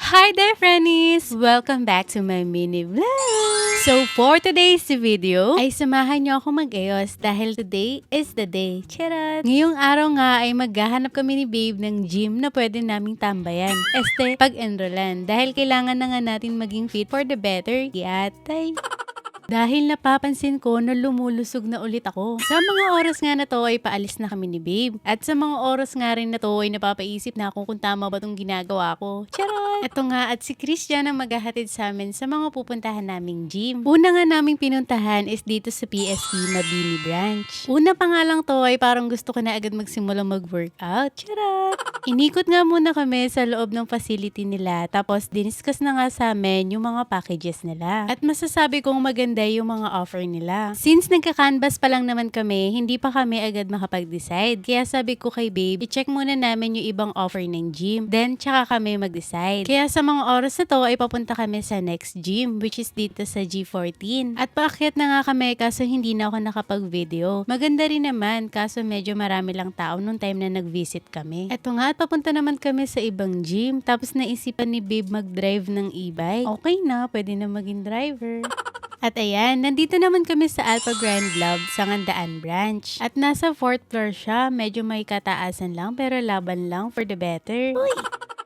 Hi there, friendies! Welcome back to my mini vlog! So, for today's video, ay samahan niyo ako mag-ayos dahil today is the day. Charot! Ngayong araw nga ay maghahanap kami ni Babe ng gym na pwede naming tambayan. Pag-enrollan. Dahil kailangan na nga natin maging fit for the better. Yatay! Dahil napapansin ko na lumulusog na ulit ako. Sa mga oras nga na to ay paalis na kami ni Babe. At sa mga oras nga rin na to ay napapaisip na ako kung tama ba itong ginagawa ko. Charot! Ito nga at si Christian ang maghahatid sa amin sa mga pupuntahan naming gym. Una nga naming pinuntahan is dito sa PSP Mabini branch. Una pa nga lang to ay parang gusto ko na agad magsimula mag-workout. Charot! Inikot nga muna kami sa loob ng facility nila. Tapos diniscuss na nga sa amin yung mga packages nila. At masasabi kong maganda yung mga offer nila. Since nagka-canvas pa lang naman kami, hindi pa kami agad makapag-decide. Kaya sabi ko kay Babe, i-check muna namin yung ibang offer ng gym. Then, tsaka kami mag-decide. Kaya sa mga oras na to, ay papunta kami sa next gym, which is dito sa G14. At paakyat na nga kami, kaso hindi na ako nakapag-video. Maganda rin naman, kaso medyo marami lang tao nung time na nag-visit kami. Eto nga, at papunta naman kami sa ibang gym. Tapos naisipan ni Babe mag-drive ng e-bike. Okay na, pwede na maging driver. At ayan, nandito naman kami sa Alpha Grand Love sa Ngandaan branch. At nasa 4th floor siya, medyo may kataasan lang pero laban lang for the better. Uy!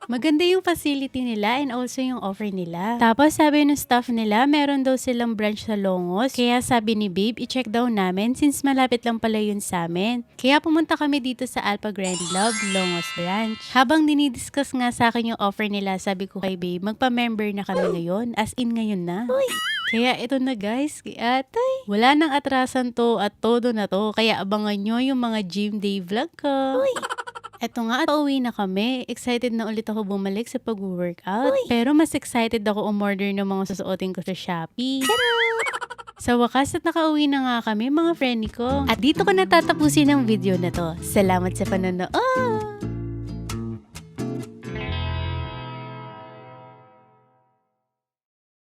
Maganda yung facility nila and also yung offer nila. Tapos sabi ng staff nila, meron daw silang branch sa Longos. Kaya sabi ni Babe, i-check daw namin since malapit lang pala yun sa amin. Kaya pumunta kami dito sa Alpha Grand Love, Longos branch. Habang dinidiscuss nga sa akin yung offer nila, sabi ko kay Babe, magpa-member na kami ngayon. As in ngayon na. Uy! Kaya ito na guys, atay. Wala nang atrasan to at todo na to. Kaya abangan nyo yung mga gym day vlog ko. Uy! Eto nga, pauwi na kami. Excited na ulit ako bumalik sa pag-workout. Pero mas excited ako umorder ng mga susuotin ko sa Shopee. Sa wakas at nakauwi na nga kami mga friend ko. At dito ko natatapusin ang video na to. Salamat sa panonood!